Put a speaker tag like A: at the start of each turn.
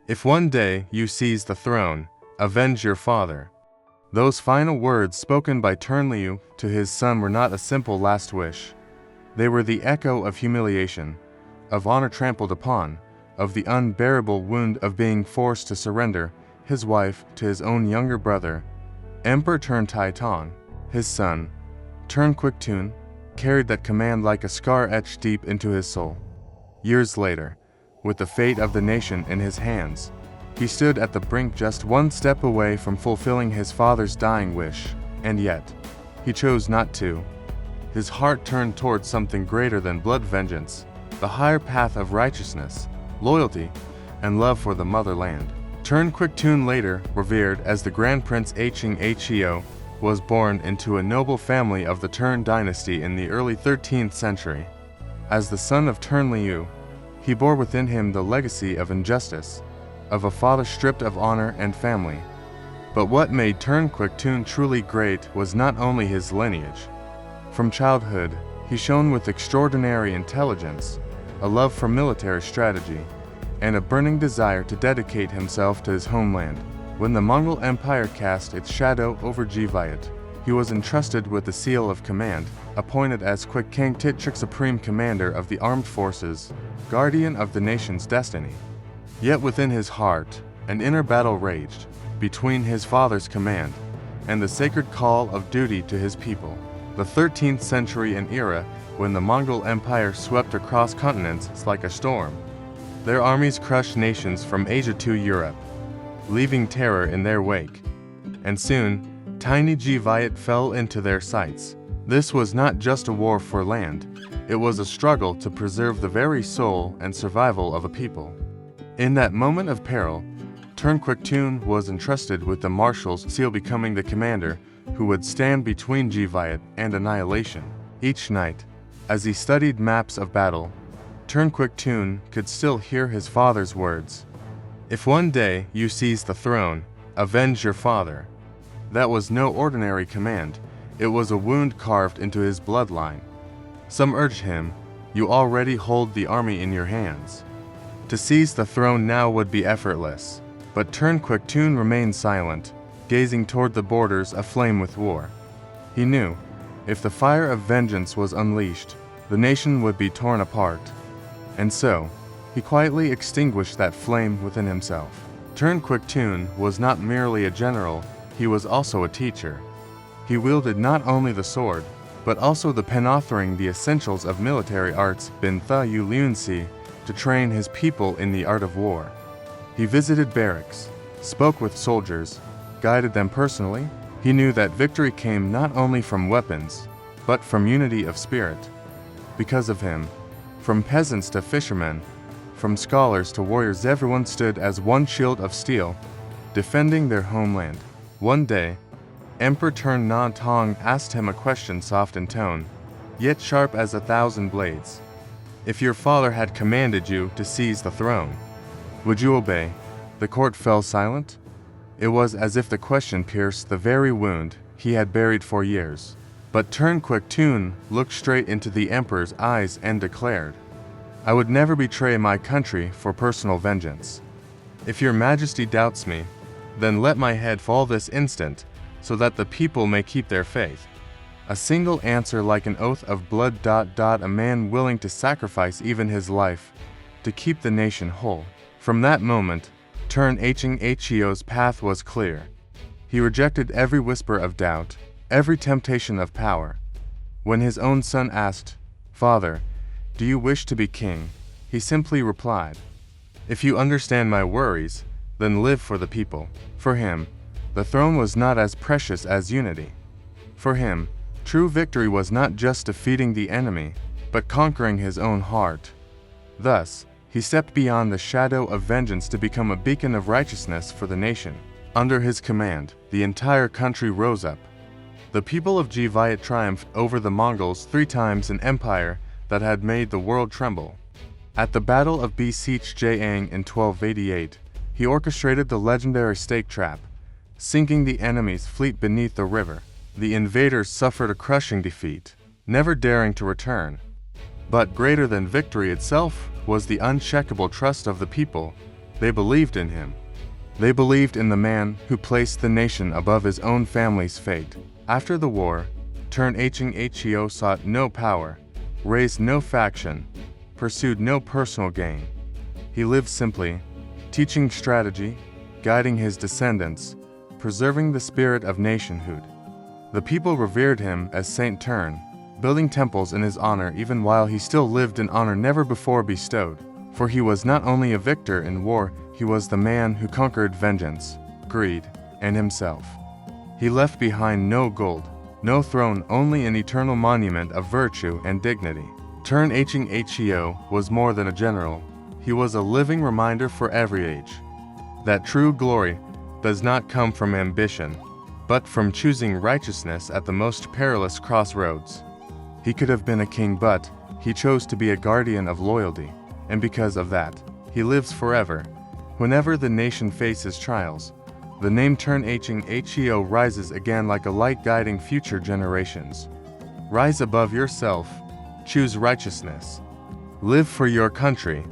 A: If one day you seize the throne, avenge your father. Those final words spoken by Tran Liu to his son were not a simple last wish. They were the echo of humiliation, of honor trampled upon, of the unbearable wound of being forced to surrender his wife to his own younger brother, Emperor Tran Tai Tong. His son, Tran Quoc Tuan, carried that command like a scar etched deep into his soul. Years later, with the fate of the nation in his hands, he stood at the brink just one step away from fulfilling his father's dying wish, and yet, he chose not to. His heart turned towards something greater than blood vengeance, the higher path of righteousness, loyalty, and love for the motherland. Tran Quoc Tuan, later revered as the Grand Prince Hung Heo, was born into a noble family of the Tran dynasty in the early 13th century. As the son of Tran Liu, he bore within him the legacy of injustice, of a father stripped of honor and family. But what made Tran Quoc Tuan truly great was not only his lineage. From childhood, he shone with extraordinary intelligence, a love for military strategy, and a burning desire to dedicate himself to his homeland. When the Mongol Empire cast its shadow over Jiviet, he was entrusted with the seal of command, appointed as Quoc Kang Tit Tric Supreme Commander of the Armed Forces, guardian of the nation's destiny. Yet within his heart, an inner battle raged, between his father's command and the sacred call of duty to his people. The 13th century, an era when the Mongol Empire swept across continents like a storm. Their armies crushed nations from Asia to Europe, leaving terror in their wake. And soon, tiny Jiviet fell into their sights. This was not just a war for land, it was a struggle to preserve the very soul and survival of a people. In that moment of peril, Tran Quoc Tuan was entrusted with the marshal's seal, becoming the commander who would stand between Jiviet and annihilation. Each night, as he studied maps of battle, Tran Quoc Tuan could still hear his father's words. If one day you seize the throne, avenge your father. That was no ordinary command, it was a wound carved into his bloodline. Some urged him, you already hold the army in your hands. To seize the throne now would be effortless, but Tran Quoc Tuan remained silent, gazing toward the borders aflame with war. He knew, if the fire of vengeance was unleashed, the nation would be torn apart. And so, he quietly extinguished that flame within himself. Tran Quoc Tuan was not merely a general, he was also a teacher. He wielded not only the sword, but also the pen, authoring the essentials of military arts, Bin Tha Yu Liun Si, to train his people in the art of war. He visited barracks, spoke with soldiers, guided them personally. He knew that victory came not only from weapons, but from unity of spirit. Because of him, from peasants to fishermen, from scholars to warriors, everyone stood as one shield of steel, defending their homeland. One day, Emperor Tran Na Tong asked him a question, soft in tone, yet sharp as 1,000 blades. If your father had commanded you to seize the throne, would you obey? The court fell silent. It was as if the question pierced the very wound he had buried for years. But Tran Quoc Tuan looked straight into the emperor's eyes and declared, I would never betray my country for personal vengeance. If your majesty doubts me, then let my head fall this instant, so that the people may keep their faith. A single answer, like an oath of blood. A man willing to sacrifice even his life to keep the nation whole. From that moment, Tran Hung Heo's path was clear. He rejected every whisper of doubt, every temptation of power. When his own son asked, Father, do you wish to be king? He simply replied, If you understand my worries, then live for the people. For him, the throne was not as precious as unity. For him, true victory was not just defeating the enemy, but conquering his own heart. Thus, he stepped beyond the shadow of vengeance to become a beacon of righteousness for the nation. Under his command, the entire country rose up. The people of Jiviet triumphed over the Mongols 3 times, an empire that had made the world tremble. At the Battle of Beseech Jaang in 1288, he orchestrated the legendary stake trap, sinking the enemy's fleet beneath the river. The invaders suffered a crushing defeat, never daring to return. But greater than victory itself was the unshakable trust of the people, They believed in him. They believed in the man who placed the nation above his own family's fate. After the war, Tran Quoc sought no power, raised no faction, pursued no personal gain. He lived simply, teaching strategy, guiding his descendants, preserving the spirit of nationhood. The people revered him as Saint Tran, building temples in his honor even while he still lived in honor never before bestowed. For he was not only a victor in war, he was the man who conquered vengeance, greed, and himself. He left behind no gold, no throne, only an eternal monument of virtue and dignity. Tran Quoc was more than a general. He was a living reminder for every age that true glory does not come from ambition, but from choosing righteousness at the most perilous crossroads. He could have been a king, but he chose to be a guardian of loyalty, and because of that, he lives forever. Whenever the nation faces trials, the name Tran Quoc rises again like a light guiding future generations. Rise above yourself, choose righteousness, live for your country,